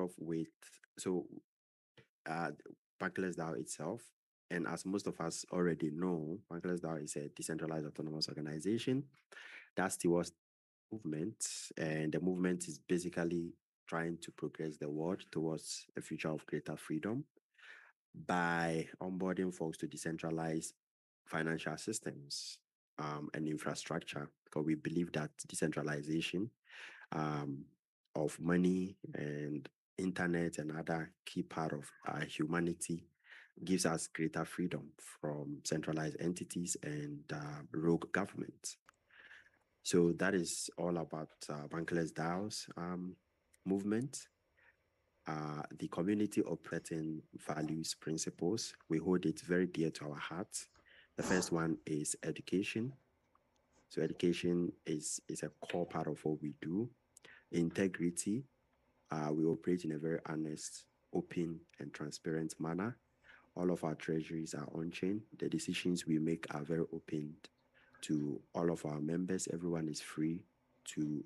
off with uh, Bankless DAO itself. And as most of us already know, Bankless DAO is a decentralized autonomous organization that's towards movement. And the movement is basically trying to progress the world towards a future of greater freedom by onboarding folks to decentralize financial systems and infrastructure, because we believe that decentralization of money and internet and other key part of humanity gives us greater freedom from centralized entities and rogue governments. So that is all about Bankless DAO's movement. The community operating values principles, we hold it very dear to our hearts. The first one is education. So education is a core part of what we do. Integrity, we operate in a very honest, open, and transparent manner. All of our treasuries are on-chain. The decisions we make are very open to all of our members. Everyone is free to,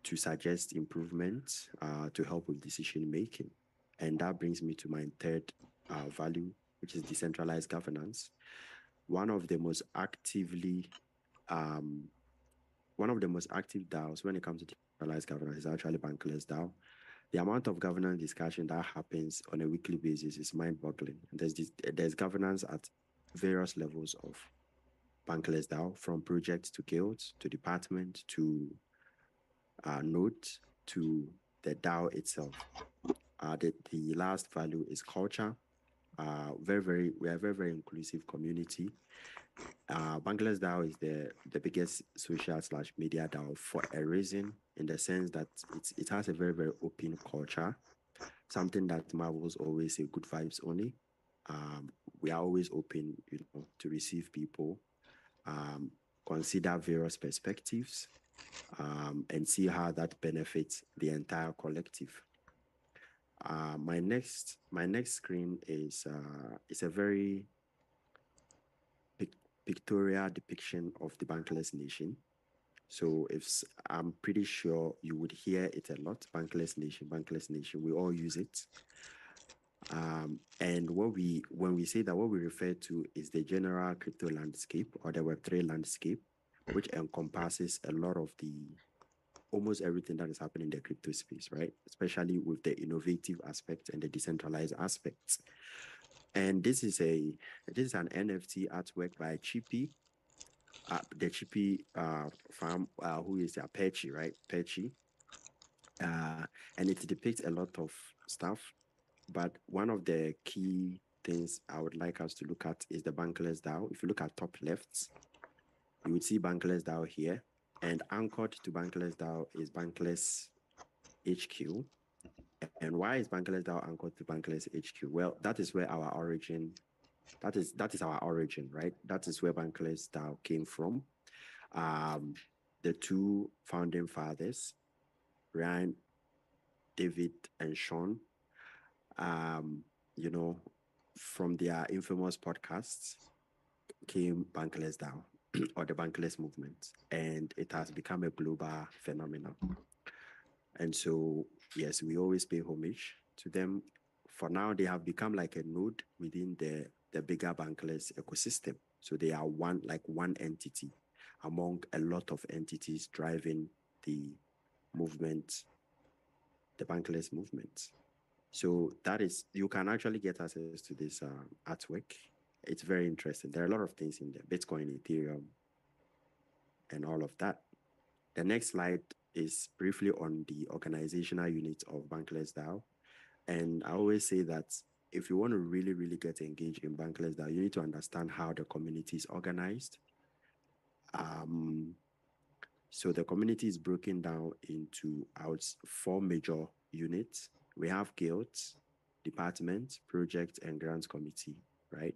to suggest improvements to help with decision making. And that brings me to my third value, which is decentralized governance. One of the most active DAOs when it comes to decentralized governance is actually Bankless DAO. The amount of governance discussion that happens on a weekly basis is mind-boggling. There's governance at various levels of Bankless DAO, from projects to guilds to department to node to the DAO itself. The last value is culture. We are a very, very inclusive community. Bankless DAO is the biggest social/media DAO for a reason, in the sense that it has a very, very open culture, something that Marvels always say, good vibes only. We are always open, to receive people, consider various perspectives, and see how that benefits the entire collective. My next screen is a very pictorial depiction of the Bankless Nation. So I'm pretty sure you would hear it a lot, Bankless Nation, we all use it. And when we say that, what we refer to is the general crypto landscape or the Web3 landscape, which encompasses a lot of almost everything that is happening in the crypto space, right? Especially with the innovative aspects and the decentralized aspects. And this is an NFT artwork by Chippy, the Chippy farm, who is Apache, right? Apache. And it depicts a lot of stuff. But one of the key things I would like us to look at is the Bankless DAO. If you look at top left, you would see Bankless DAO here. And anchored to Bankless DAO is Bankless HQ. And why is Bankless DAO anchored to Bankless HQ? Well, that is where our origin, that is our origin, right? That is where Bankless DAO came from. The two founding fathers, Ryan, David, and Sean, from their infamous podcasts came Bankless DAO or the Bankless movement, and it has become a global phenomenon. And so, yes, we always pay homage to them. For now, they have become like a node within the bigger Bankless ecosystem. So they are one entity among a lot of entities driving the movement, the Bankless movement. So that is, you can actually get access to this artwork. It's very interesting. There are a lot of things in there, Bitcoin, Ethereum, and all of that. The next slide is briefly on the organizational unit of Bankless DAO. And I always say that if you want to really, really get engaged in Bankless DAO, you need to understand how the community is organized. So the community is broken down into 4 major units. We have guilds, department, project, and grants committee, right?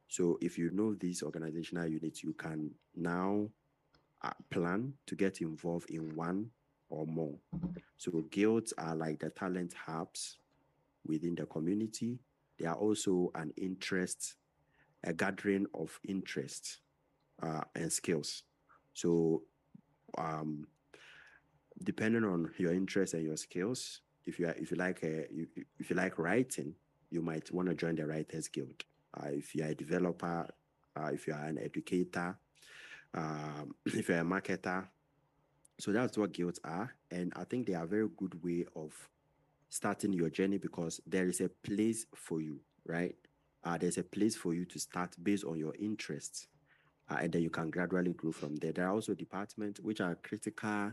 So if you know these organizational units, you can now plan to get involved in one or more. So guilds are like the talent hubs within the community. They are also a gathering of interest and skills. So depending on your interests and your skills, if you like writing, you might want to join the Writers Guild. If you're a developer, if you are an educator, if you're a marketer, so that's what guilds are. And I think they are a very good way of starting your journey because there is a place for you, right? There's a place for you to start based on your interests. And then you can gradually grow from there. There are also departments which are critical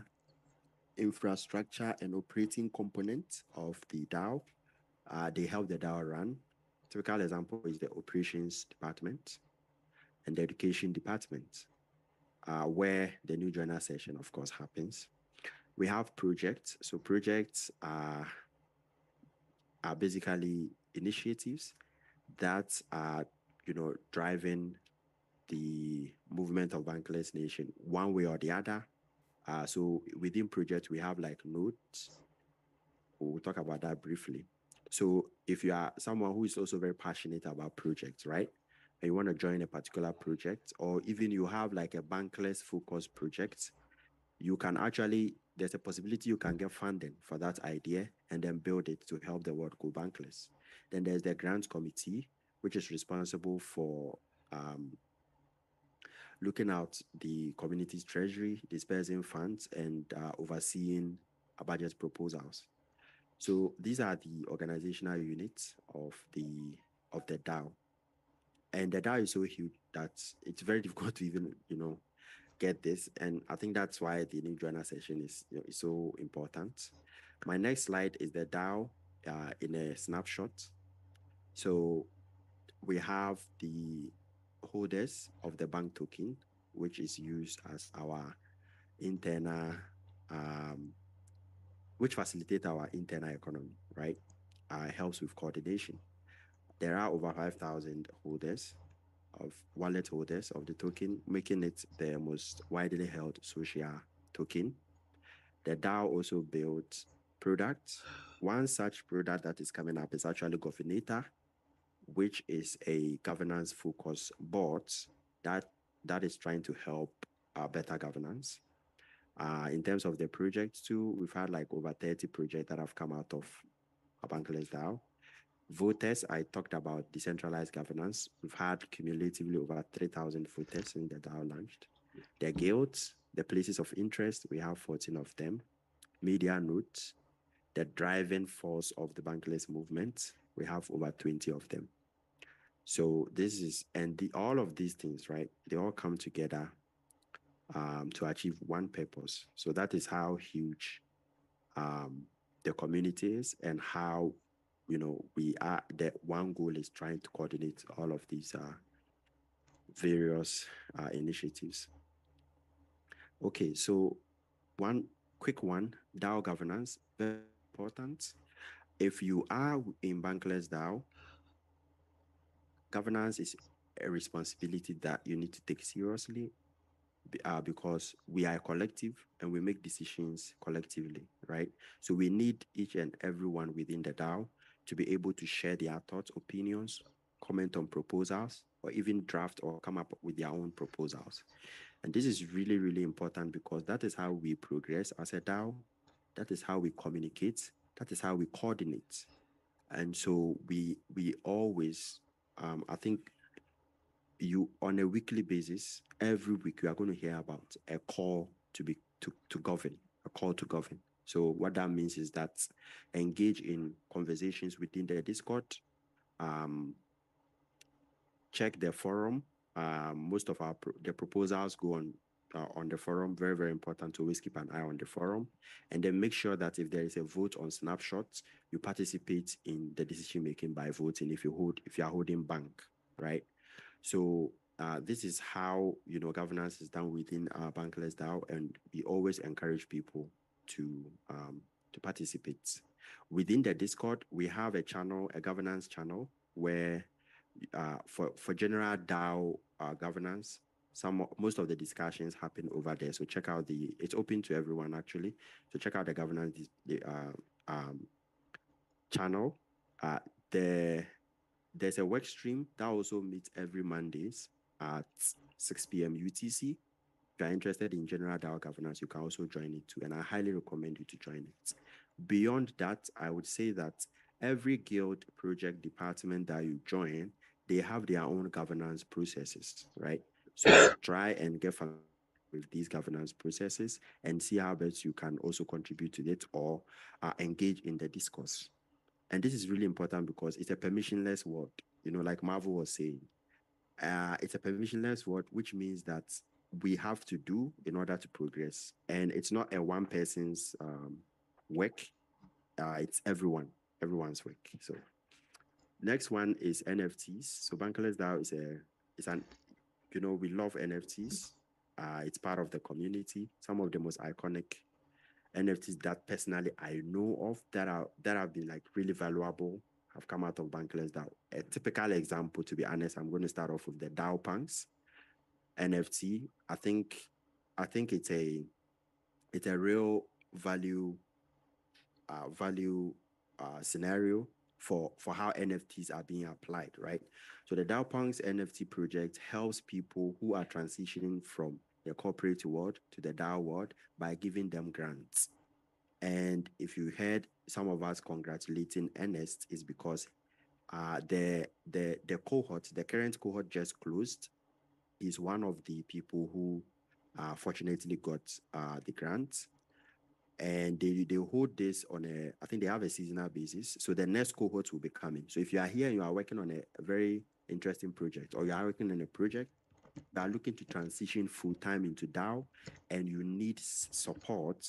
infrastructure and operating components of the DAO. They help the DAO run. Typical example is the operations department and the education department, where the new joiner session, of course, happens. We have projects. So projects are basically initiatives that are, driving the movement of Bankless Nation one way or the other. So within projects, we have like nodes. We'll talk about that briefly. So if you are someone who is also very passionate about projects, right? And you want to join a particular project, or even you have like a Bankless focus project, you can actually, there's a possibility you can get funding for that idea and then build it to help the world go bankless. Then there's the grants committee, which is responsible for looking out the community's treasury, dispersing funds, and overseeing budget proposals. So these are the organizational units of the DAO. And the DAO is so huge that it's very difficult to even, get this. And I think that's why the new joiner session is so important. My next slide is the DAO in a snapshot. So we have the holders of the bank token, which is used as our internal, which facilitate our internal economy, right? Helps with coordination. There are over 5,000 holders of wallet holders of the token, making it the most widely held social token. The DAO also built products. One such product that is coming up is actually Governata, which is a governance focused board that that is trying to help better governance. In terms of the projects too, we've had like over 30 projects that have come out of a Bankless DAO. Voters, I talked about decentralized governance. We've had cumulatively over 3,000 voters in the DAO launched. The guilds, the places of interest, we have 14 of them. Media nodes, the driving force of the Bankless movement, we have over 20 of them. So this is, and all of these things, right, they all come together to achieve one purpose. So that is how huge the community is and how, we are, the one goal is trying to coordinate all of these various initiatives. Okay, so one quick one, DAO governance, very important. If you are in Bankless DAO, governance is a responsibility that you need to take seriously because we are a collective and we make decisions collectively, right? So we need each and everyone within the DAO to be able to share their thoughts, opinions, comment on proposals, or even draft or come up with their own proposals. And this is really, really important because that is how we progress as a DAO. That is how we communicate. That is how we coordinate. And so we always, I think you on a weekly basis, every week you are going to hear about a call to govern, a call to govern. So what that means is that engage in conversations within the Discord, um, check the forum. Most of the proposals go on the forum. Very, very important to always keep an eye on the forum. And then make sure that if there is a vote on snapshots, you participate in the decision making by voting if you are holding bank, right? So this is how governance is done within Bankless DAO, and we always encourage people to participate. Within the Discord, we have a channel, a governance channel, where for general DAO governance, most of the discussions happen over there. So check out it's open to everyone actually. So check out the governance channel. Uh, there's a work stream that also meets every Mondays at 6 p.m. UTC. If you're interested in general DAO governance, you can also join it too. And I highly recommend you to join it. Beyond that, I would say that every guild project department that you join, they have their own governance processes, right? So try and get familiar with these governance processes and see how best you can also contribute to it or engage in the discourse. And this is really important because it's a permissionless world, like Marvel was saying. It's a permissionless world, which means that we have to do in order to progress. And it's not a one person's work, it's everyone's work. So next one is NFTs. So Bankless DAO is an we love NFTs. It's part of the community. Some of the most iconic NFTs that personally I know of that have been like really valuable have come out of Bankless DAO. A typical example, to be honest, I'm going to start off with the DAO Punks NFT. I think it's a real value scenario for how NFTs are being applied, right? So the DAO Punks NFT project helps people who are transitioning from the corporate world to the DAO world by giving them grants. And if you heard some of us congratulating Ernest, is because the cohort, the current cohort just closed. Is one of the people who fortunately got the grant, and they hold this on I think they have a seasonal basis. So the next cohort will be coming. So if you are here and you are working on a very interesting project, or you are working on a project, you are looking to transition full time into DAO, and you need support,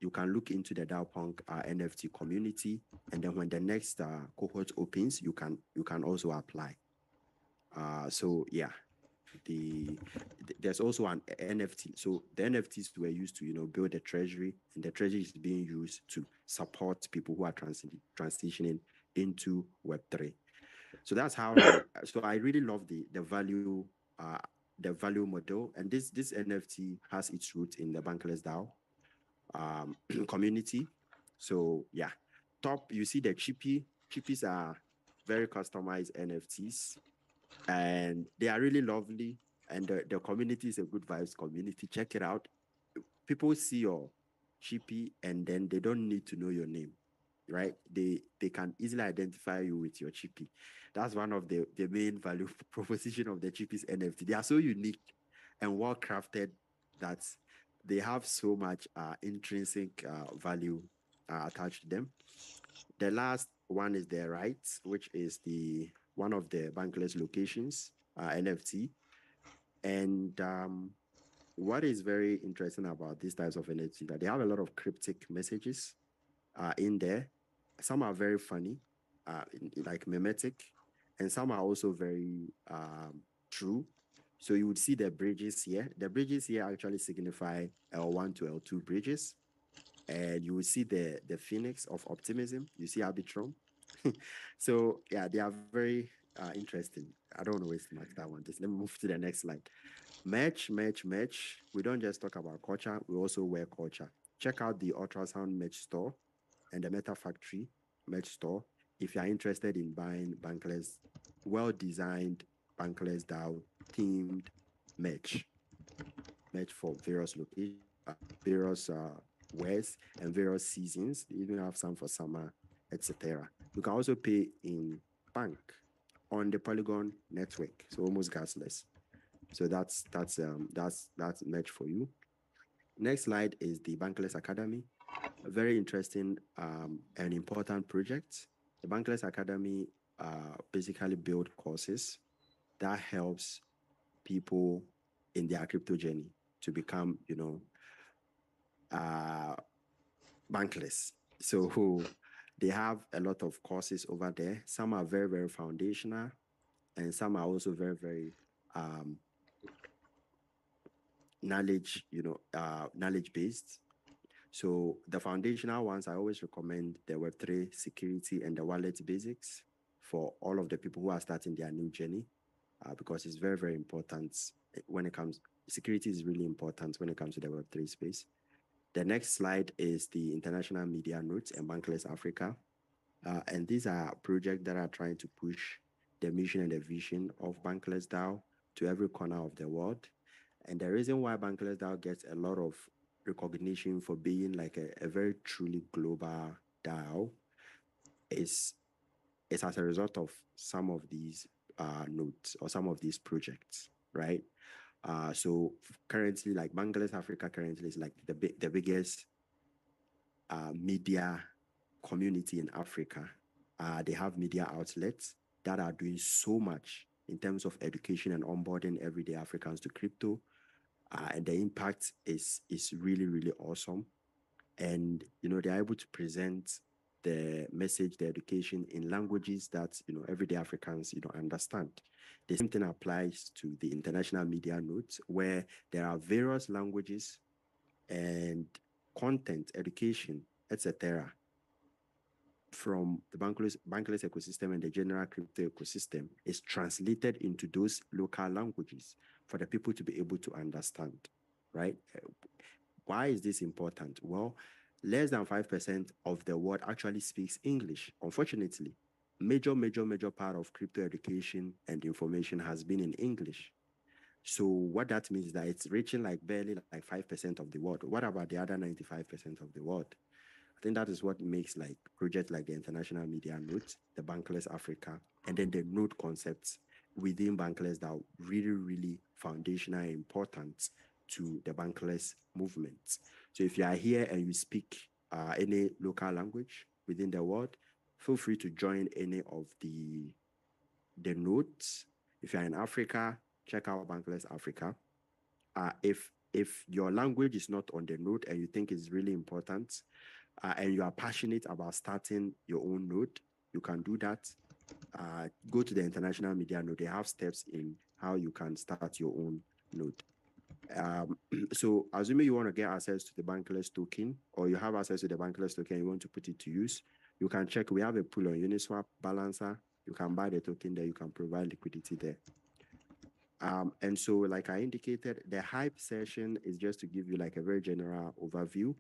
you can look into the DAO Punk NFT community, and then when the next cohort opens, you can also apply. So yeah, the there's also an NFT. So the NFTs were used to build a treasury, and the treasury is being used to support people who are transitioning into Web3. So that's how so I really love uh the value model, and this NFT has its roots in the Bankless DAO community. So yeah, top, you see the chippies are very customized NFTs, and they are really lovely. And the community is a good vibes community. Check it out. People see your chippy and then they don't need to know your name, right? They can easily identify you with your chippy. That's one of the main value proposition of the chippies NFT. They are so unique and well crafted that they have so much intrinsic value attached to them. The last one is the rights, which is the one of the Bankless locations, NFT. And what is very interesting about these types of NFT that they have a lot of cryptic messages in there. Some are very funny, like mimetic, and some are also very true. So you would see the bridges here. The bridges here actually signify L1 to L2 bridges, and you will see the phoenix of optimism. You see Arbitrum. So yeah, they are very interesting. I don't want to waste much time on this. Let me move to the next slide. Merch. We don't just talk about culture, we also wear culture. Check out the ultrasound merch store and the Meta Factory merch store if you are interested in buying Bankless, well-designed Bankless DAO themed merch for various locations, various wears, and various seasons. They even have some for summer, etc. You can also pay in bank on the Polygon network, so almost gasless. So that's merch for you. Next slide is the Bankless Academy, a very interesting and important project. The Bankless Academy basically build courses that helps people in their crypto journey to become, uh, bankless. So they have a lot of courses over there. Some are very, very foundational, and some are also very, very knowledge based. So the foundational ones, I always recommend the Web3 security and the wallet basics for all of the people who are starting their new journey, because it's very, very important when it comes, security is really important when it comes to the Web3 space. The next slide is the International Media Notes and Bankless Africa. And these are projects that are trying to push the mission and the vision of Bankless DAO to every corner of the world. And the reason why Bankless DAO gets a lot of recognition for being like a very truly global DAO is as a result of some of these nodes or some of these projects, right? So currently, like Bankless Africa currently is like the biggest media community in Africa. They have media outlets that are doing so much in terms of education and onboarding everyday Africans to crypto. And the impact is really, really awesome. And they're able to present the message, the education in languages that everyday Africans understand. The same thing applies to the international media nodes, where there are various languages and content, education, etc., from the bankless ecosystem and the general crypto ecosystem is translated into those local languages for the people to be able to understand, right? Why is this important? Well, less than 5% of the world actually speaks English. Unfortunately, major part of crypto education and information has been in English. So what that means is that it's reaching like barely like 5% of the world. What about the other 95% of the world? I think that is what makes like projects like the International Media Note, the Bankless Africa, and then the node concepts within Bankless that are really, really foundational and important to the Bankless movement. So if you are here and you speak any local language within the world, feel free to join any of the nodes. If you're in Africa, check out Bankless Africa. If your language is not on the node and you think it's really important, and you are passionate about starting your own node, you can do that. Go to the International Media Node. They have steps in how you can start your own node. So assuming you want to get access to the Bankless token, or you have access to the Bankless token and you want to put it to use, you can check. We have a pool on Uniswap Balancer. You can buy the token there. You can provide liquidity there. And so, like I indicated, the hype session is just to give you like a very general overview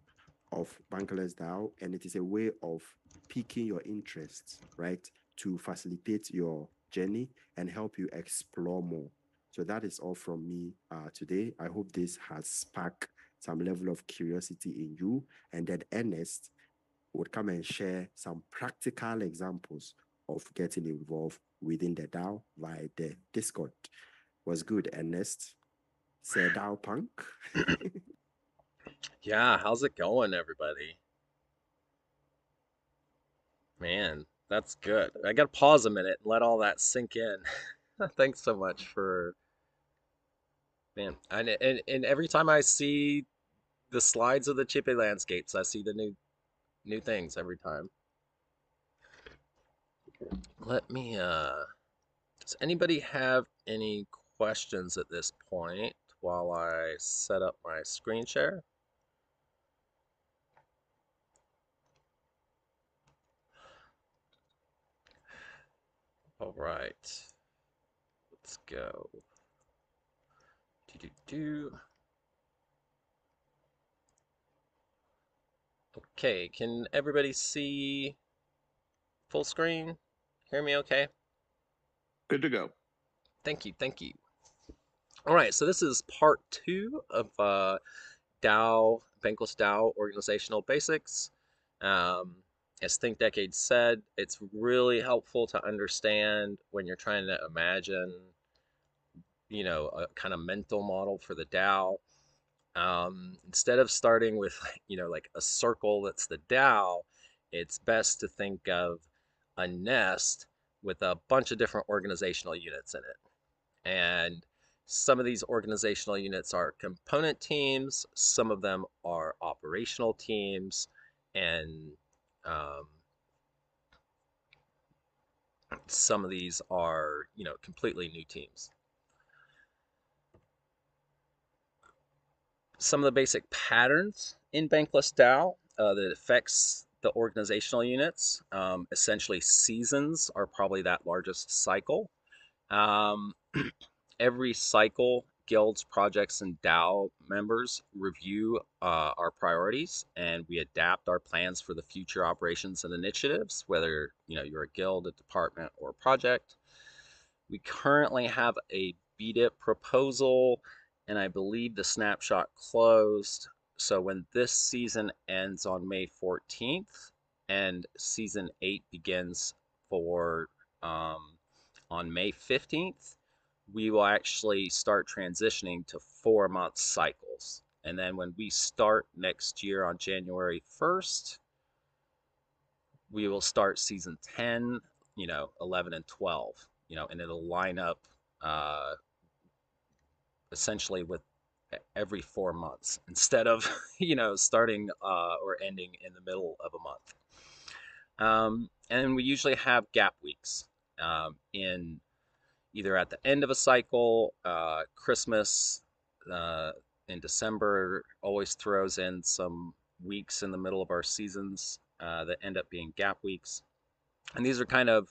of Bankless DAO, and it is a way of piquing your interests, right, to facilitate your journey and help you explore more. So that is all from me today. I hope this has sparked some level of curiosity in you, and that Ernest would come and share some practical examples of getting involved within the DAO via the Discord. Was good, Ernest. Say DAO punk. Yeah, how's it going, everybody? Man, that's good. I gotta pause a minute and let all that sink in. Thanks so much for man. And every time I see the slides of the Chippy landscapes, I see the new things every time. Let me does anybody have any questions at this point while I set up my screen share? All right. Let's go. Do do do. Okay, can everybody see full screen? Hear me okay? Good to go. Thank you, thank you. All right, so this is part two of DAO, Bankless DAO organizational basics. Um, as Think Decade said, it's really helpful to understand when you're trying to imagine, a kind of mental model for the DAO. Instead of starting with, like a circle that's the DAO, it's best to think of a nest with a bunch of different organizational units in it. And some of these organizational units are component teams, some of them are operational teams, and um, some of these are, completely new teams. Some of the basic patterns in Bankless DAO that affects the organizational units, essentially seasons are probably that largest cycle. Um, every cycle, guilds, projects, and DAO members review our priorities, and we adapt our plans for the future operations and initiatives, whether you're a guild, a department, or a project. We currently have a BDIP proposal, and I believe the snapshot closed. So when this season ends on May 14th and season 8 begins for on May 15th, we will actually start transitioning to 4 month cycles. And then when we start next year on January 1st, we will start season 10, 11 and 12, and it'll line up uh, essentially with every 4 months instead of, starting or ending in the middle of a month. And we usually have gap weeks in either at the end of a cycle, Christmas in December always throws in some weeks in the middle of our seasons that end up being gap weeks. And these are kind of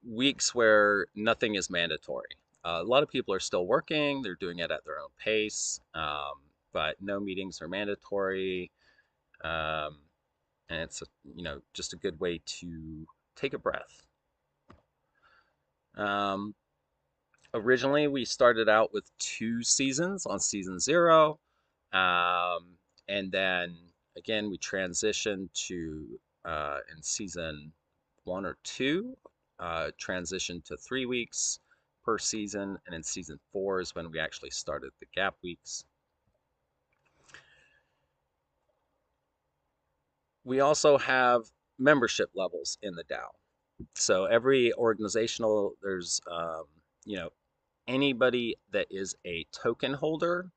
weeks where nothing is mandatory. A lot of people are still working, they're doing it at their own pace, but no meetings are mandatory. Um, and it's just a good way to take a breath. Um, Originally, we started out with 2 seasons on season 0, and then again we transitioned to in season 1 or 2, transitioned to 3 weeks per season, and in season 4 is when we actually started the gap weeks. We also have membership levels in the DAO. So every organizational, there's anybody that is a token holder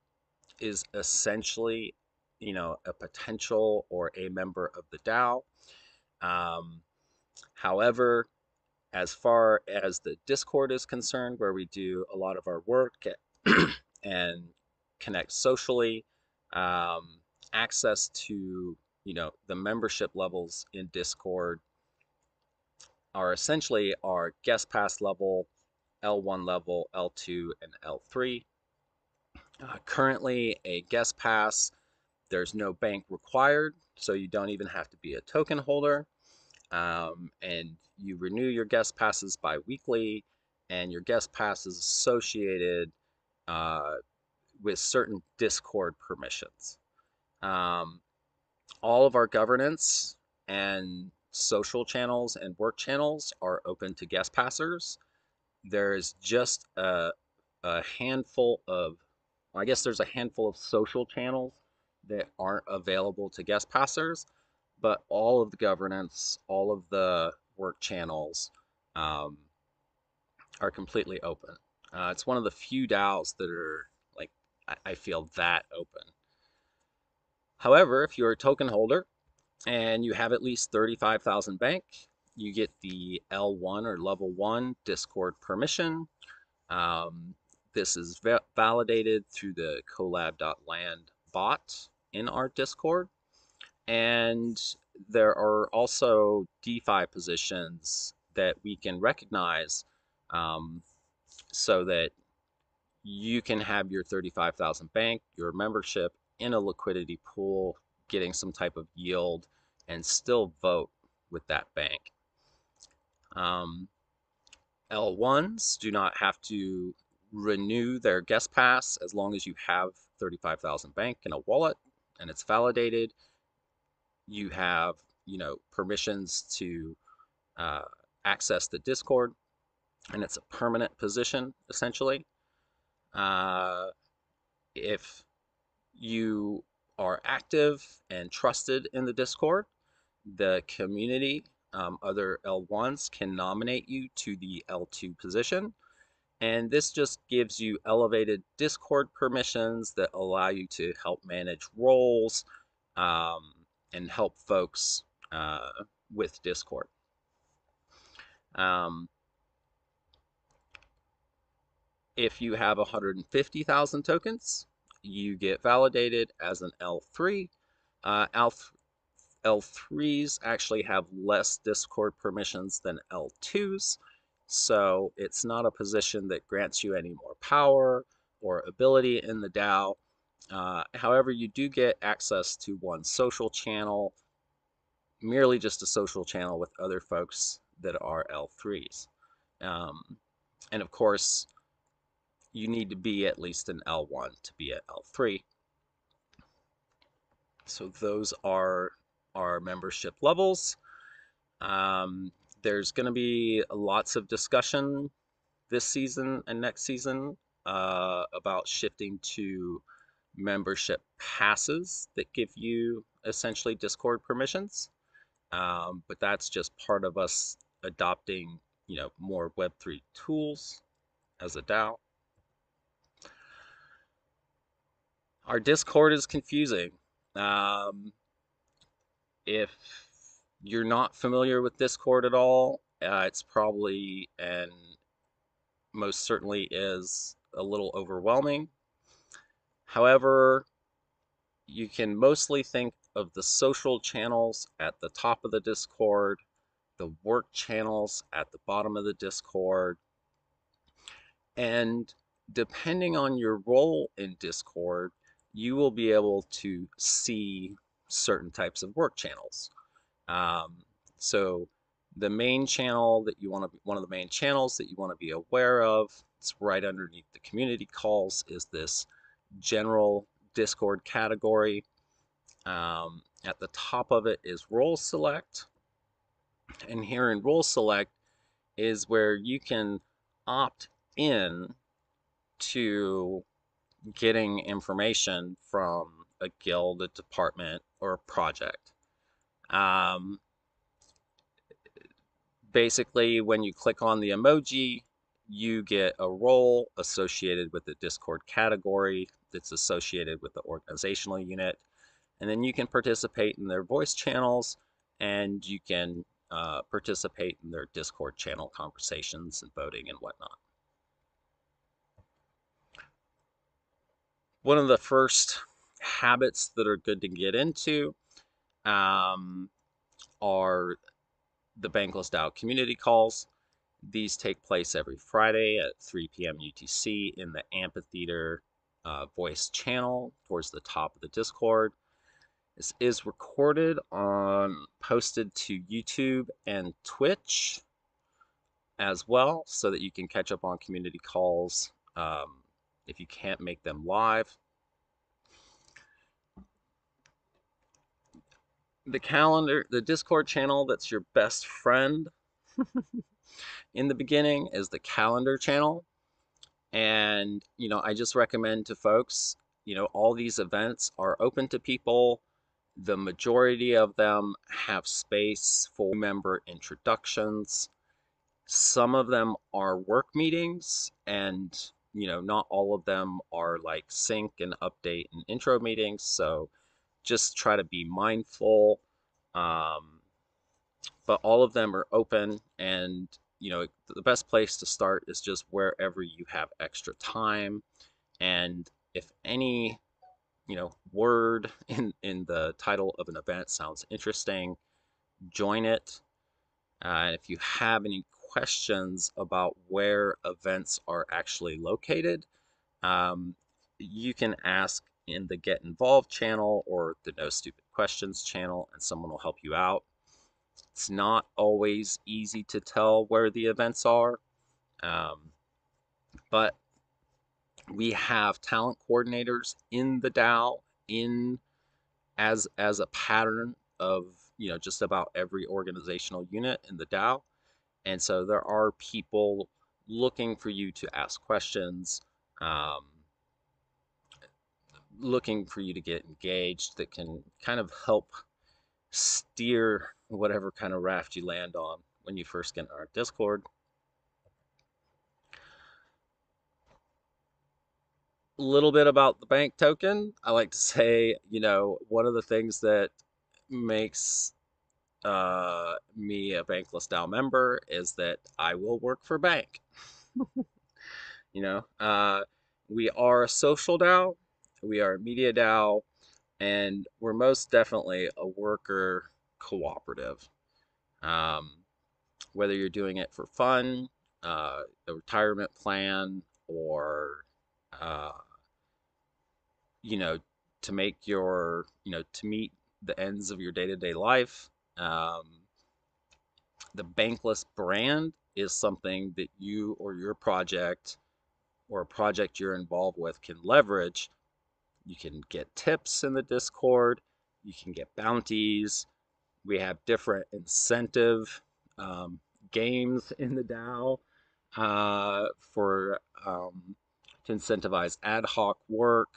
is essentially, a potential or a member of the DAO. However, as far as the Discord is concerned, where we do a lot of our work and connect socially, um, access to the membership levels in Discord are essentially our guest pass level, L1 level, L2, and L3. Currently, a guest pass, there's no bank required, so you don't even have to be a token holder. And you renew your guest passes bi-weekly, and your guest pass is associated uh, with certain Discord permissions. All of our governance and social channels and work channels are open to guest passers. There's just a handful of, I guess there's a handful of social channels that aren't available to guest passers, but all of the governance, all of the work channels um, are completely open. It's one of the few DAOs that are like, I feel that open. However, if you're a token holder and you have at least 35,000 bank, you get the L1 or level 1 Discord permission. This is validated through the collab.land bot in our Discord. And there are also DeFi positions that we can recognize um, so that you can have your 35,000 bank, your membership in a liquidity pool, getting some type of yield, and still vote with that bank. L1s do not have to renew their guest pass as long as you have 35,000 bank in a wallet and it's validated. You have, permissions to access the Discord, and it's a permanent position essentially. If you are active and trusted in the Discord, the community, other L1s can nominate you to the L2 position. And this just gives you elevated Discord permissions that allow you to help manage roles um, and help folks with Discord. Um, if you have 150,000 tokens, you get validated as an L3. L3s actually have less Discord permissions than L2s, so it's not a position that grants you any more power or ability in the DAO. However, you do get access to one social channel, merely just a social channel with other folks that are L3s. And of course, you need to be at least an L1 to be at L3. So those are our membership levels. There's going to be lots of discussion this season and next season about shifting to membership passes that give you essentially Discord permissions. But that's just part of us adopting, more Web3 tools as a DAO. Our Discord is confusing. If you're not familiar with Discord at all, it's probably and most certainly is a little overwhelming. However, you can mostly think of the social channels at the top of the Discord, the work channels at the bottom of the Discord, and depending on your role in Discord, you will be able to see certain types of work channels. So the main channel that you want to, one of the main channels that you want to be aware of, it's right underneath the community calls, is this general Discord category. At the top of it is role select. And here in role select is where you can opt in to getting information from a guild, a department, or a project. Basically, when you click on the emoji, you get a role associated with the Discord category that's associated with the organizational unit. And then you can participate in their voice channels, and you can participate in their Discord channel conversations and voting and whatnot. One of the first habits that are good to get into are the Bankless DAO community calls. These take place every Friday at 3 p.m. UTC in the amphitheater voice channel towards the top of the Discord. This is recorded posted to YouTube and Twitch as well, so that you can catch up on community calls if you can't make them live. The Discord channel that's your best friend in the beginning is the calendar channel. And, I just recommend to folks, all these events are open to people. The majority of them have space for member introductions. Some of them are work meetings, and, not all of them are like sync and update and intro meetings. So just try to be mindful. But all of them are open, and the best place to start is just wherever you have extra time. And if any word in the title of an event sounds interesting, join it. And if you have any questions about where events are actually located, you can ask in the Get Involved channel or the No Stupid Questions channel, and someone will help you out. It's not always easy to tell where the events are, but we have talent coordinators in the DAO as a pattern of just about every organizational unit in the DAO, and so there are people looking for you to ask questions, looking for you to get engaged, that can kind of help steer whatever kind of raft you land on when you first get in our Discord. A little bit about the bank token. I like to say, one of the things that makes me a Bankless DAO member is that I will work for bank. We are a social DAO, we are a media DAO, and we're most definitely a worker cooperative. Whether you're doing it for fun, a retirement plan, or to make to meet the ends of your day-to-day life. The Bankless brand is something that you or your project or a project you're involved with can leverage. You can get tips in the Discord. You can get bounties. We have different incentive games in the DAO for to incentivize ad hoc work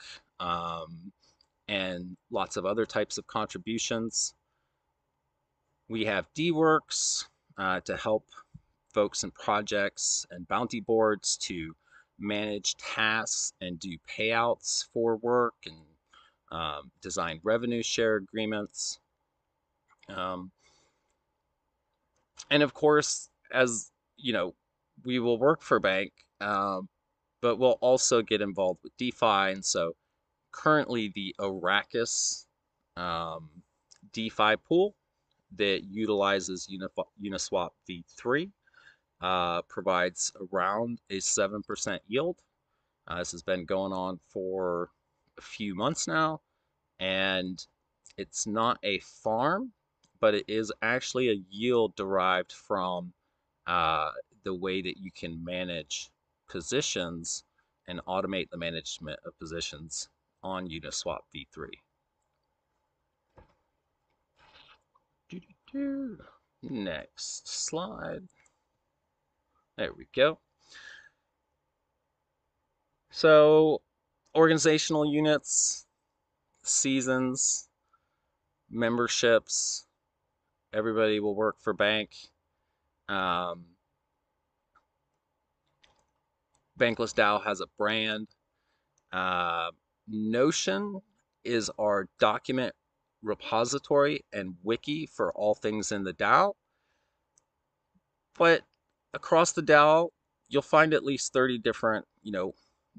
and lots of other types of contributions. We have D-Works to help folks and projects and bounty boards to manage tasks and do payouts for work and design revenue share agreements. Um, and of course, as you know, we will work for bank, but we'll also get involved with DeFi. And so currently the Arrakis um, DeFi pool that utilizes Uniswap v3 provides around a 7% yield. This has been going on for a few months now, and it's not a farm, but it is actually a yield derived from uh, the way that you can manage positions and automate the management of positions on Uniswap v3. Next slide. There we go. So, organizational units, seasons, memberships, everybody will work for bank. Um, Bankless DAO has a brand. Uh, Notion is our document repository and wiki for all things in the DAO. But across the DAO, you'll find at least 30 different,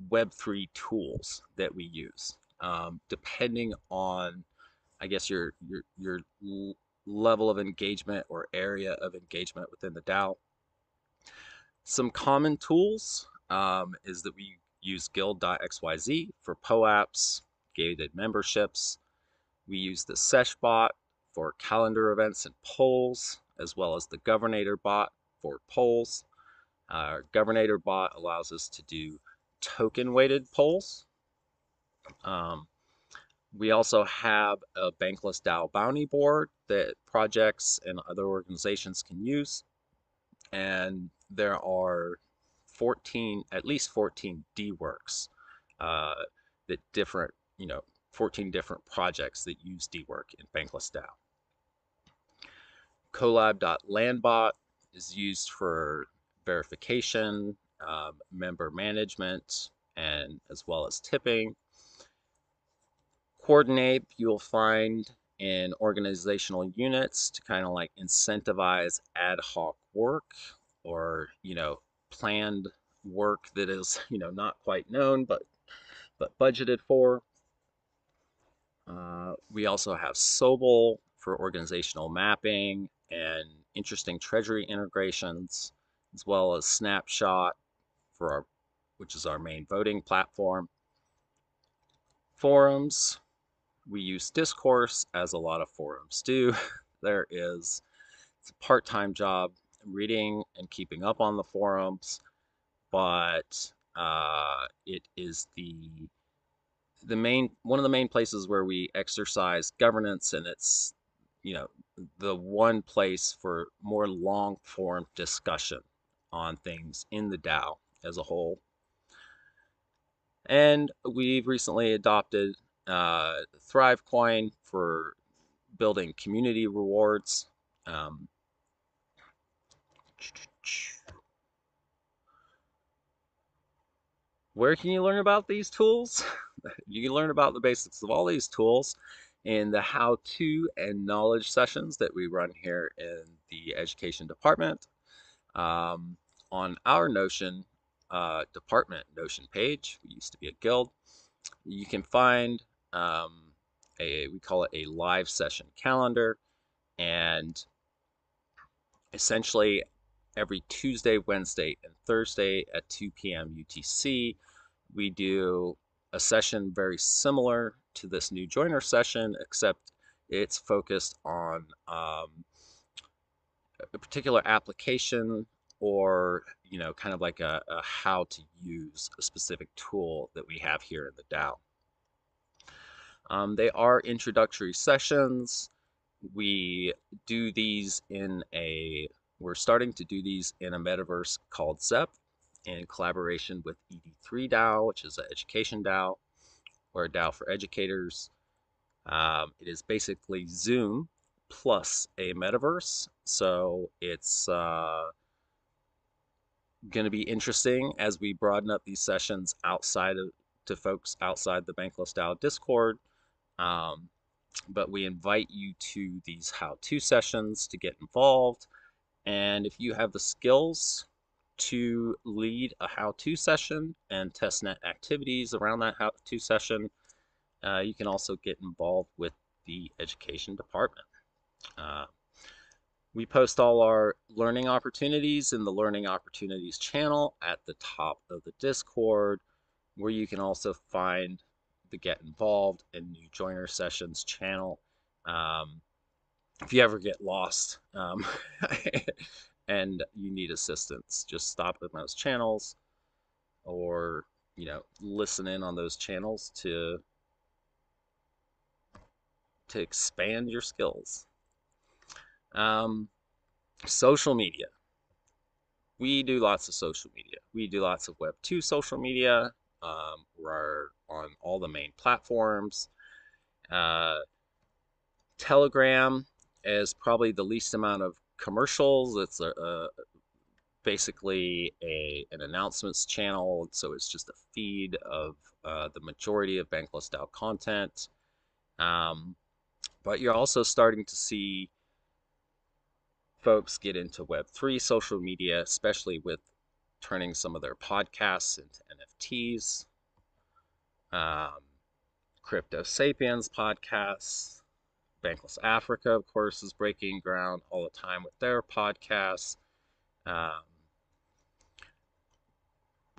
Web3 tools that we use, depending on, I guess, your level of engagement or area of engagement within the DAO. Some common tools is that we use guild.xyz for POAPs, gated memberships. We use the Seshbot for calendar events and polls, as well as the Governator bot for polls. Our Governator bot allows us to do token weighted polls. We also have a Bankless DAO bounty board that projects and other organizations can use. And there are at least 14 D-Works that 14 different projects that use D-Work in Bankless DAO. Collab.landbot is used for verification, member management, and as well as tipping. Coordinate you'll find in organizational units to kind of like incentivize ad hoc work or planned work that is not quite known but budgeted for. We also have Sobel for organizational mapping and interesting treasury integrations, as well as Snapshot which is our main voting platform. Forums, we use Discourse as a lot of forums do. It's a part-time job reading and keeping up on the forums, but it is one of the main places where we exercise governance, and it's the one place for more long form discussion on things in the DAO as a whole. And we've recently adopted Thrivecoin for building community rewards. Where can you learn about these tools? You can learn about the basics of all these tools in the how-to and knowledge sessions that we run here in the education department. On our Notion department Notion page, we used to be a guild, you can find we call it a live session calendar, and essentially every Tuesday, Wednesday, and Thursday at 2 p.m. UTC, we do a session very similar to this new joiner session, except it's focused on a particular application or kind of like a how to use a specific tool that we have here in the DAO. They are introductory sessions. We do these in a, we're starting to do these in a metaverse called ZEP in collaboration with ED3 DAO, which is an education DAO or a DAO for educators. It is basically Zoom plus a metaverse. So it's going to be interesting as we broaden up these sessions outside of to folks outside the Bankless DAO Discord. Um, but we invite you to these how-to sessions to get involved. And if you have the skills to lead a how-to session and testnet activities around that how-to session, you can also get involved with the education department. Uh, we post all our learning opportunities in the Learning Opportunities channel at the top of the Discord, where you can also find the Get Involved and New Joiner Sessions channel. Um, if you ever get lost and you need assistance, just stop in those channels or listen in on those channels to expand your skills. Um, Social media. We do lots of social media. We do lots of Web2 social media. We're on all the main platforms. Uh, Telegram is probably the least amount of commercials. It's basically an announcements channel, so it's just a feed of the majority of Bankless DAO content. Um, but you're also starting to see folks get into Web3 social media, especially with turning some of their podcasts into NFTs. Um, Crypto Sapiens podcasts. Bankless Africa, of course, is breaking ground all the time with their podcasts. Um,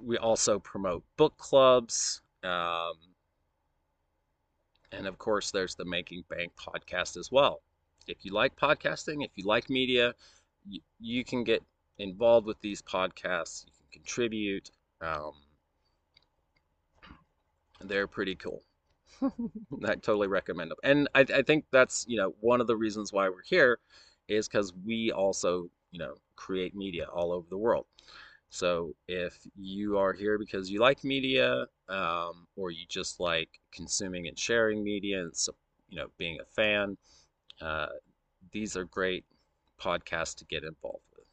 we also promote book clubs. And of course, there's the Making Bank podcast as well. If you like podcasting, if you like media, you can get involved with these podcasts. You can contribute. Um, they're pretty cool. I totally recommend them. And I think that's, one of the reasons why we're here is because we also, create media all over the world. So if you are here because you like media, or you just like consuming and sharing media and so, being a fan, uh, these are great podcasts to get involved with.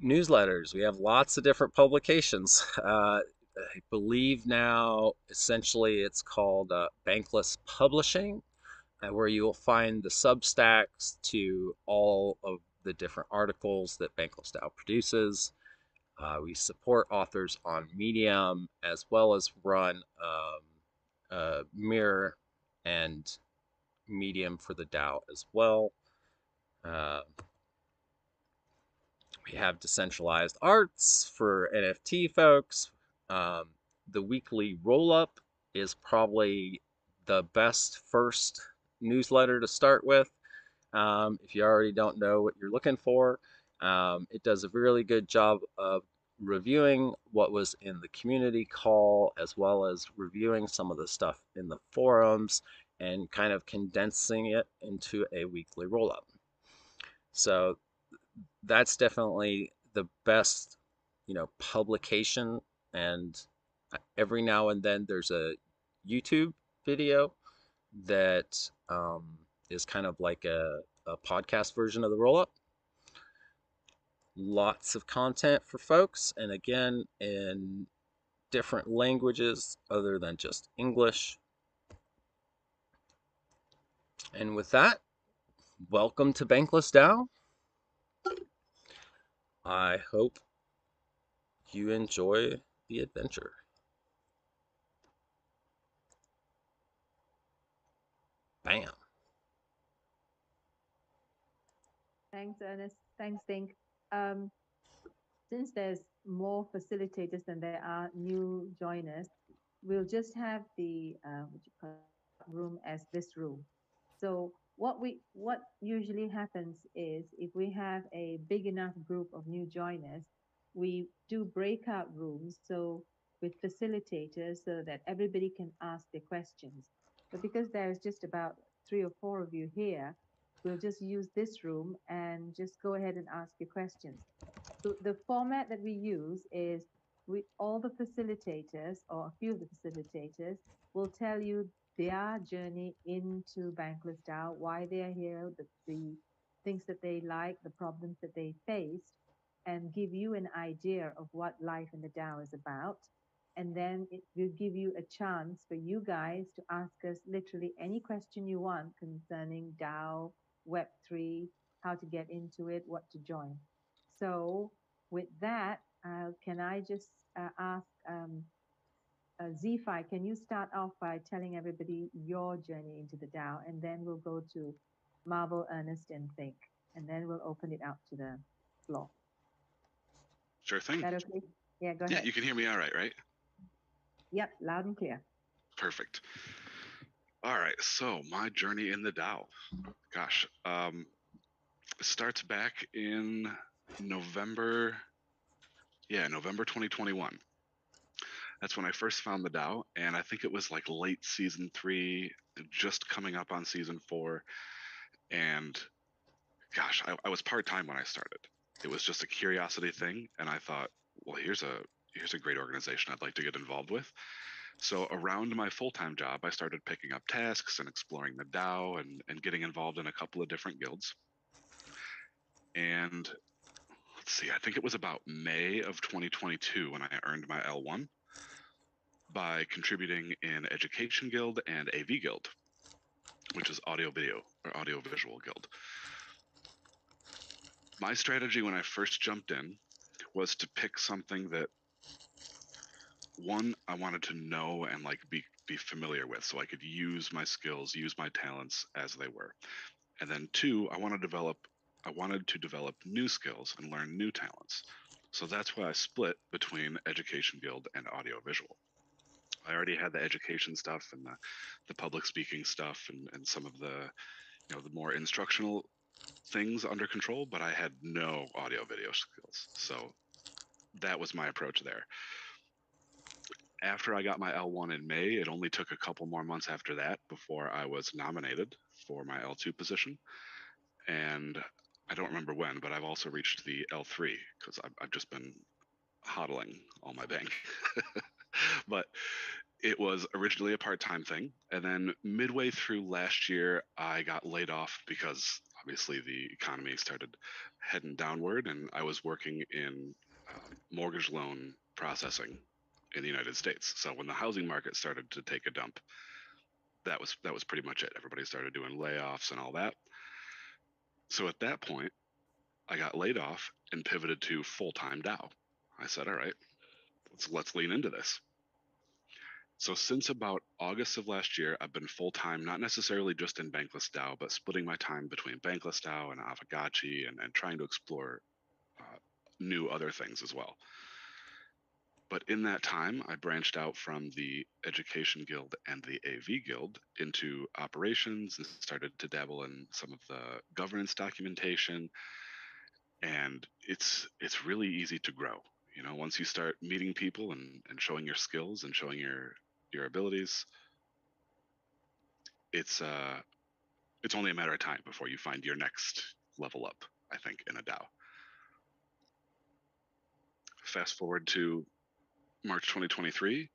Newsletters. We have lots of different publications. I believe now essentially it's called Bankless Publishing, where you will find the substacks to all of the different articles that Bankless DAO produces. We support authors on Medium as well as run Mirror and Medium for the DAO as well. Uh, we have decentralized arts for NFT folks. Um, the weekly roll up is probably the best first newsletter to start with. If you already don't know what you're looking for, it does a really good job of reviewing what was in the community call as well as reviewing some of the stuff in the forums and kind of condensing it into a weekly roll up. So that's definitely the best, publication. And every now and then there's a YouTube video that is kind of like a podcast version of the roll up. Lots of content for folks, and again, in different languages other than just English. And with that, welcome to Bankless DAO. I hope you enjoy the adventure. Bam. Thanks, Ernest. Thanks, Dink. Um, since there's more facilitators than there are new joiners, we'll just have the what you call room as this room. So what usually happens is if we have a big enough group of new joiners, we do breakout rooms. So with facilitators so that everybody can ask their questions. But because there's just about 3 or 4 of you here, we'll just use this room and just go ahead and ask your questions. So the format that we use is all the facilitators, or a few of the facilitators, will tell you their journey into Bankless DAO, why they are here, the things that they like, the problems that they faced, and give you an idea of what life in the DAO is about. And then it will give you a chance for you guys to ask us literally any question you want concerning DAO, Web3, how to get into it, what to join. So with that, can I just ask Z-Fi, can you start off by telling everybody your journey into the DAO, and then we'll go to Marvel, Ernest, and Think, and then we'll open it up to the floor. Sure Is thing. that okay? Yeah, go Yeah, ahead. you can hear me all right, right? Yep, loud and clear. Perfect. All right, so my journey in the DAO. Gosh, it starts back in November. Yeah, November 2021. That's when I first found the DAO, and I think it was like late season 3, just coming up on season 4. And gosh, I was part-time when I started. It was just a curiosity thing, and I thought, well, here's a great organization I'd like to get involved with. So around my full-time job, I started picking up tasks and exploring the DAO and getting involved in a couple of different guilds. And let's see, I think it was about May of 2022 when I earned my L1 by contributing in Education Guild and AV Guild, which is Audio Video or Audio Visual Guild. My strategy when I first jumped in was to pick something that, one, I wanted to know and like be familiar with, so I could use my skills, use my talents as they were. And then two, I wanted to develop new skills and learn new talents. So that's why I split between Education Guild and Audio Visual. I already had the education stuff and the public speaking stuff and some of the the more instructional things under control, but I had no audio video skills. So that was my approach there. After I got my L1 in May, it only took a couple more months after that before I was nominated for my L2 position. And I don't remember when, but I've also reached the L3 because I've just been hodling all my bank. But it was originally a part-time thing, and then midway through last year I got laid off because obviously the economy started heading downward, and I was working in mortgage loan processing in the United States. So when the housing market started to take a dump, that was pretty much it. Everybody started doing layoffs and all that. So at that point I got laid off and pivoted to full-time DAO. I said, all right, let's lean into this. So since about August of last year, I've been full-time, not necessarily just in Bankless DAO, but splitting my time between Bankless DAO and Avagachi and trying to explore new other things as well. But in that time, I branched out from the Education Guild and the AV Guild into operations and started to dabble in some of the governance documentation. And it's really easy to grow. Once you start meeting people and showing your skills and showing your abilities, it's only a matter of time before you find your next level up, I think, in a DAO. Fast forward to March 2023,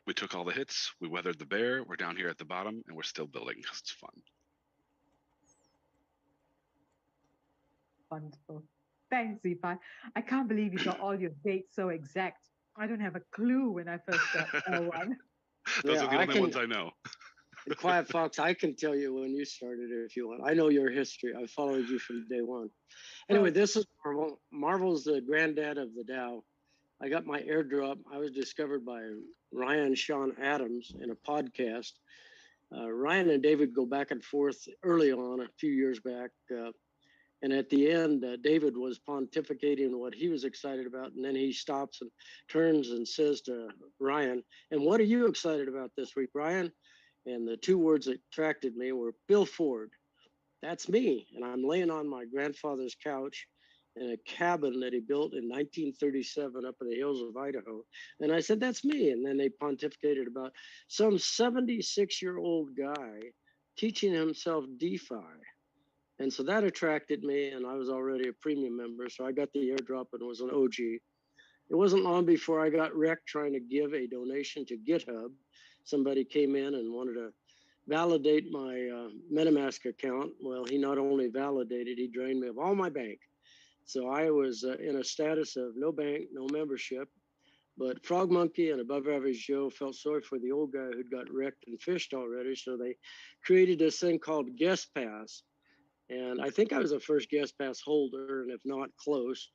we took all the hits, we weathered the bear, we're down here at the bottom, and we're still building because it's fun. Wonderful. Thanks, Zipai. I can't believe you got all your dates so exact. I don't have a clue when I first got L1. Those Yeah, are the only ones I know. Quiet Fox, I can tell you when you started if you want. I know your history. I followed you from day one. Anyway, this is Marvel. Marvel's the granddad of the DAO. I got my airdrop. I was discovered by Ryan Sean Adams in a podcast. Ryan and David go back and forth early on, a few years back. And at the end, David was pontificating what he was excited about. And then he stops and turns and says to Ryan, "And what are you excited about this week, Ryan?" And the two words that attracted me were Bill Ford. That's me. And I'm laying on my grandfather's couch in a cabin that he built in 1937 up in the hills of Idaho. And I said, that's me. And then they pontificated about some 76-year-old guy teaching himself DeFi. And so that attracted me, and I was already a premium member. So I got the airdrop and was an OG. It wasn't long before I got wrecked trying to give a donation to GitHub. Somebody came in and wanted to validate my MetaMask account. Well, he not only validated, he drained me of all my bank. So I was in a status of no bank, no membership. But Frog Monkey and Above Average Joe felt sorry for the old guy who'd got wrecked and fished already. So they created this thing called Guest Pass. And I think I was the first Guest Pass holder, and if not, close.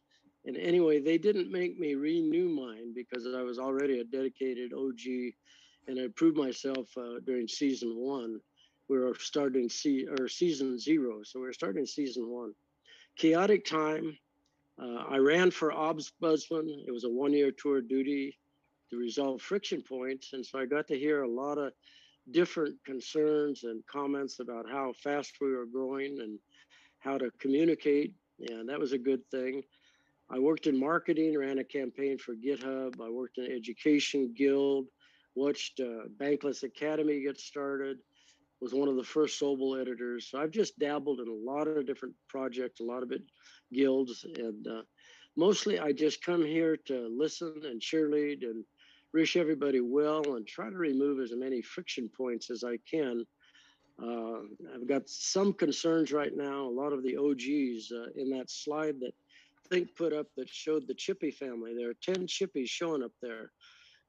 And anyway, they didn't make me renew mine because I was already a dedicated OG, and I proved myself during season one. We were starting season zero, so we were starting season one. Chaotic time. I ran for ombudsman. It was a one-year tour of duty to resolve friction points, and so I got to hear a lot of different concerns and comments about how fast we were growing and how to communicate, and that was a good thing. I worked in marketing, ran a campaign for GitHub. I worked in education guild, watched Bankless Academy get started, was one of the first Sobel editors. So I've just dabbled in a lot of different projects, a lot of it guilds, and mostly I just come here to listen and cheerlead and wish everybody well and try to remove as many friction points as I can. I've got some concerns right now. A lot of the OGs in that slide that Think put up that showed the Chippy family. There are 10 Chippies showing up there.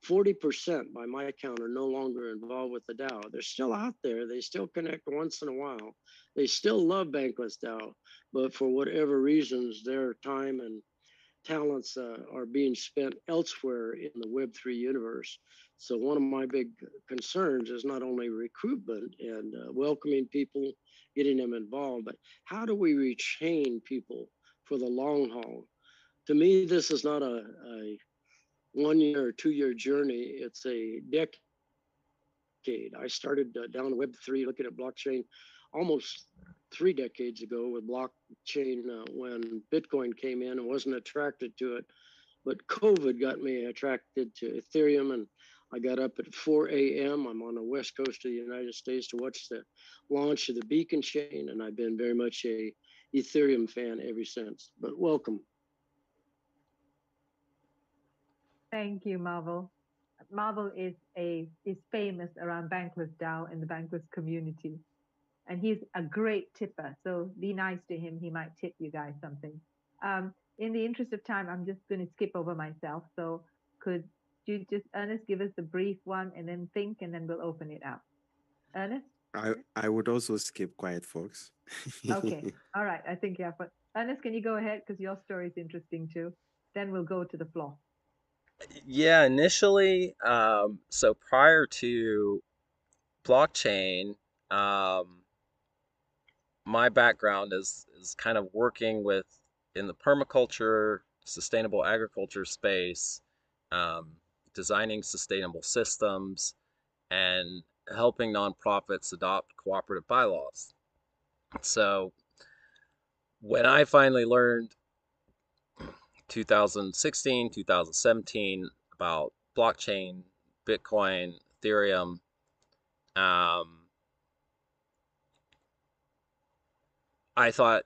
40% by my count are no longer involved with the DAO. They're still out there. They still connect once in a while. They still love Bankless DAO, but for whatever reasons, their time and talents are being spent elsewhere in the Web3 universe. So one of my big concerns is not only recruitment and welcoming people, getting them involved, but how do we retain people for the long haul? To me, this is not a 1 year or 2 year journey. It's a decade. I started down Web3 looking at blockchain almost 3 decades ago with blockchain when Bitcoin came in and wasn't attracted to it. But COVID got me attracted to Ethereum, and I got up at 4 a.m. I'm on the west coast of the United States to watch the launch of the Beacon chain, and I've been very much a Ethereum fan ever since. But welcome. Thank you, Marvel. Marvel is famous around Bankless DAO and the Bankless community, and he's a great tipper. So be nice to him; he might tip you guys something. In the interest of time, I'm just going to skip over myself. So could you just, Ernest, give us the brief one, and then Think, and then we'll open it up. Ernest? I would also skip Quiet Fox. Okay. All right. I think, yeah. But Ernest, can you go ahead? Because your story is interesting too. Then we'll go to the floor. Yeah, initially, so prior to blockchain, my background is kind of working with in the permaculture, sustainable agriculture space, designing sustainable systems, and helping nonprofits adopt cooperative bylaws. So when I finally learned 2016, 2017 about blockchain, Bitcoin, Ethereum, I thought,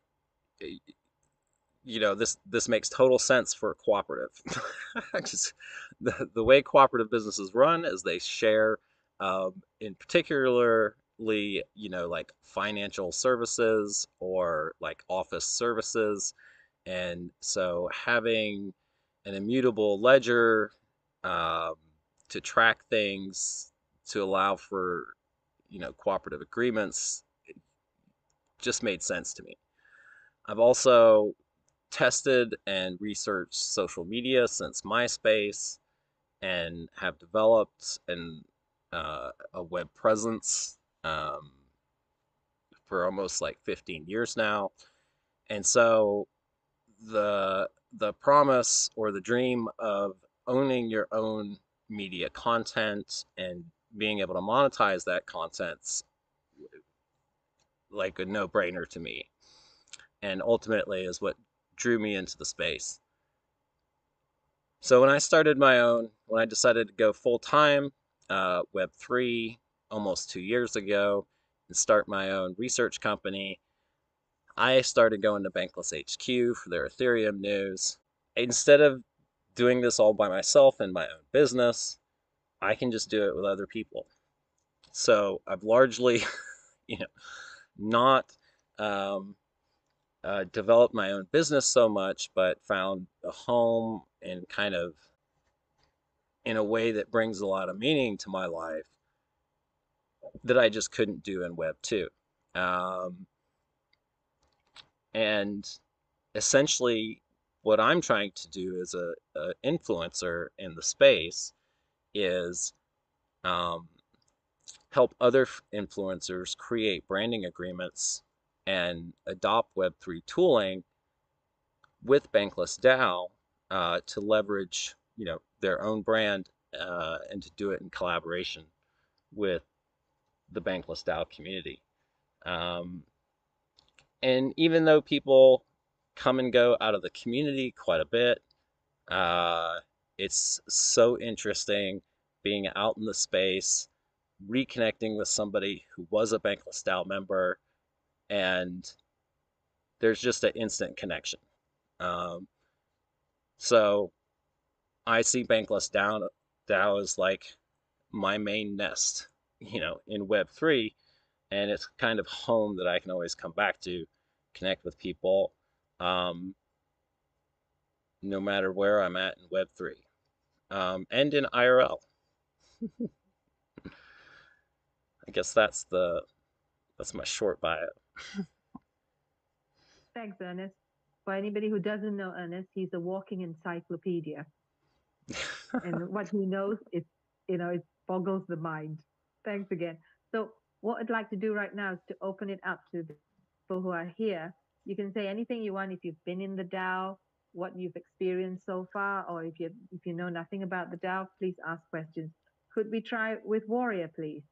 this makes total sense for a cooperative. Just the way cooperative businesses run is they share, in particularly, like financial services or like office services. And so having an immutable ledger, um, to track things, to allow for, cooperative agreements, just made sense to me. I've also tested and researched social media since MySpace and have developed a web presence, for almost like 15 years now. And so the promise or the dream of owning your own media content and being able to monetize that content's like a no-brainer to me, and ultimately is what drew me into the space. So when I decided to go full time Web3 almost 2 years ago and start my own research company, I started going to Bankless HQ for their Ethereum news. Instead of doing this all by myself in my own business, I can just do it with other people. So I've largely, you know, not developed my own business so much, but found a home and kind of in a way that brings a lot of meaning to my life that I just couldn't do in Web 2. And essentially, what I'm trying to do as a influencer in the space is um, help other influencers create branding agreements and adopt Web3 tooling with Bankless DAO to leverage, their own brand and to do it in collaboration with the Bankless DAO community. Um, and even though people come and go out of the community quite a bit, uh, it's so interesting being out in the space, reconnecting with somebody who was a Bankless DAO member, and there's just an instant connection. Um, so I see Bankless DAO as like my main nest, in Web3, and it's kind of home that I can always come back to, connect with people, um, no matter where I'm at in Web3, and in IRL. I guess that's my short bio. Thanks, Ernest. For anybody who doesn't know Ernest, he's a walking encyclopedia. And what he knows, it boggles the mind. Thanks again. So what I'd like to do right now is to open it up to the people who are here. You can say anything you want if you've been in the DAO, what you've experienced so far, or if you know nothing about the DAO, please ask questions. Could we try with Warrior, please?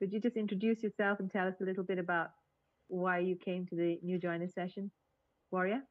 Could you just introduce yourself and tell us a little bit about why you came to the new joiner session? Warrior?